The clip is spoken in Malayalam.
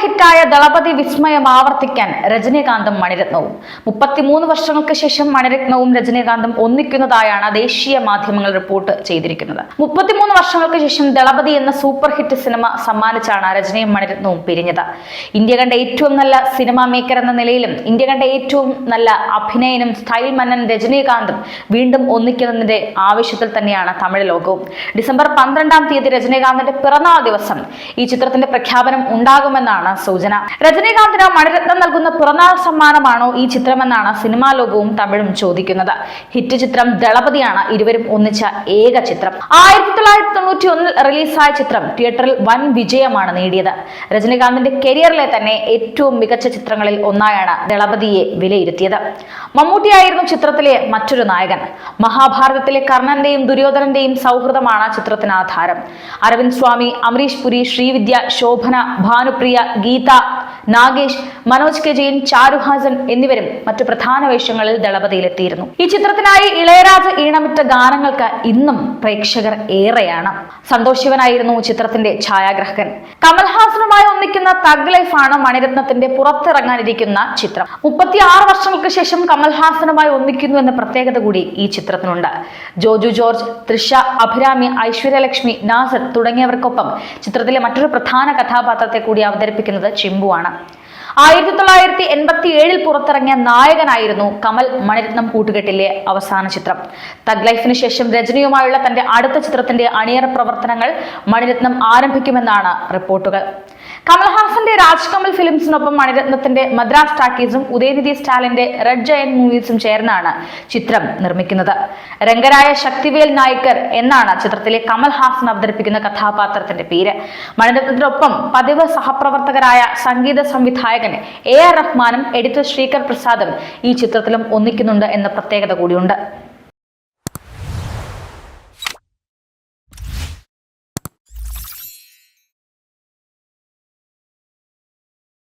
ഹിറ്റായ ദളപതി വിസ്മയം ആവർത്തിക്കാൻ രജനീകാന്തും മണിരത്നവും 33 വർഷങ്ങൾക്ക് ശേഷം മണിരത്നവും രജനീകാന്തും ഒന്നിക്കുന്നതായാണ് ദേശീയ മാധ്യമങ്ങൾ റിപ്പോർട്ട് ചെയ്തിരിക്കുന്നത്. 33 വർഷങ്ങൾക്ക് ശേഷം ദളപതി എന്ന സൂപ്പർ ഹിറ്റ് സിനിമ സമ്മാനിച്ചാണ് രജനിയും മണിരത്നവും പിരിഞ്ഞത്. ഇന്ത്യ കണ്ട ഏറ്റവും നല്ല സിനിമാ മേക്കർ എന്ന നിലയിലും ഇന്ത്യ കണ്ട ഏറ്റവും നല്ല അഭിനയനും സ്റ്റൈൽ മന്നൻ രജനീകാന്തും വീണ്ടും ഒന്നിക്കുന്നതിന്റെ ആവശ്യത്തിൽ തന്നെയാണ് തമിഴ് ലോകവും. ഡിസംബർ 12-ാം തീയതി രജനീകാന്തിന്റെ പിറന്നാൾ ദിവസം ഈ ചിത്രത്തിന്റെ പ്രഖ്യാപനം ഉണ്ടാകുമെന്നാണ് സൂചന. രജനീകാന്തിന് മണിരത്നം നൽകുന്ന പിറന്നാൾ സമ്മാനമാണോ ഈ ചിത്രമെന്നാണ് സിനിമാ ലോകവും തമിഴും ചോദിക്കുന്നത്. ഹിറ്റ് ചിത്രം ദളപതിയാണ് ഇരുവരും ഒന്നിച്ച ഏക ചിത്രം. 1991 റിലീസായ ചിത്രം തിയേറ്ററിൽ വൻ വിജയമാണ് നേടിയത്. രജനീകാന്തിന്റെ കരിയറിലെ തന്നെ ഏറ്റവും മികച്ച ചിത്രങ്ങളിൽ ഒന്നായാണ് ദളപതിയെ വിലയിരുത്തിയത്. മമ്മൂട്ടിയായിരുന്നു ചിത്രത്തിലെ മറ്റൊരു നായകൻ. മഹാഭാരതത്തിലെ കർണന്റെയും ദുര്യോധനന്റെയും സൗഹൃദമാണ് ചിത്രത്തിന് ആധാരം. അരവിന്ദ് സ്വാമി, അമരീഷ് പുരി, ശ്രീവിദ്യ, ശോഭന, ഭാനുപ്രിയ, ഗീത, നാഗേഷ്, മനോജ് കെ ജെയിൻ, ചാരുഹാസൻ എന്നിവരും മറ്റു പ്രധാന വേഷങ്ങളിൽ ദളപതിയിലെത്തിയിരുന്നു. ഈ ചിത്രത്തിനായി ഇളയരാജ ഈണമിട്ട ഗാനങ്ങൾക്ക് ഇന്നും പ്രേക്ഷകർ ഏറെയാണ്. സന്തോഷ് ശിവനായിരുന്നു ചിത്രത്തിന്റെ ഛായാഗ്രാഹകൻ. കമൽഹാസനുമായി ഒന്നിക്കുന്ന തഗ് ലൈഫാണ് മണിരത്നത്തിന്റെ പുറത്തിറങ്ങാനിരിക്കുന്ന ചിത്രം. 36 വർഷങ്ങൾക്ക് ശേഷം കമൽഹാസനുമായി ഒന്നിക്കുന്നു എന്ന പ്രത്യേകത കൂടി ഈ ചിത്രത്തിനുണ്ട്. ജോജു ജോർജ്, തൃഷ, അഭിരാമി, ഐശ്വര്യലക്ഷ്മി, നാസർ തുടങ്ങിയവർക്കൊപ്പം ചിത്രത്തിലെ മറ്റൊരു പ്രധാന കഥാപാത്രത്തെ കൂടി അവതരിപ്പിക്കുന്നത് ചിമ്പുവാണ്. 1987 പുറത്തിറങ്ങിയ നായകനായിരുന്നു കമൽ മണിരത്നം കൂട്ടുകെട്ടിലെ അവസാന ചിത്രം. തഗ് ലൈഫിന് ശേഷം രജനിയുമായുള്ള തന്റെ അടുത്ത ചിത്രത്തിന്റെ അണിയറ പ്രവർത്തനങ്ങൾ മണിരത്നം ആരംഭിക്കുമെന്നാണ് റിപ്പോർട്ടുകൾ. കമൽഹാസന്റെ രാജ് കമൽ ഫിലിംസിനൊപ്പം മണിരത്നത്തിന്റെ മദ്രാസ് ടാക്കീസും ഉദയനിധി സ്റ്റാലിന്റെ റെഡ് ജയന്റ് മൂവീസും ചേർന്നാണ് ചിത്രം നിർമ്മിക്കുന്നത്. രംഗരായ ശക്തിവേൽ നായ്ക്കർ എന്നാണ് ചിത്രത്തിലെ കമൽഹാസൻ അവതരിപ്പിക്കുന്ന കഥാപാത്രത്തിന്റെ പേര്. മണിരത്നത്തിനൊപ്പം പതിവ് സഹപ്രവർത്തകരായ സംഗീത സംവിധായകൻ AR റഹ്മാനും എഡിറ്റർ ശ്രീകർ പ്രസാദും ഈ ചിത്രത്തിലും ഒന്നിക്കുന്നുണ്ട് എന്ന പ്രത്യേകത കൂടിയുണ്ട്.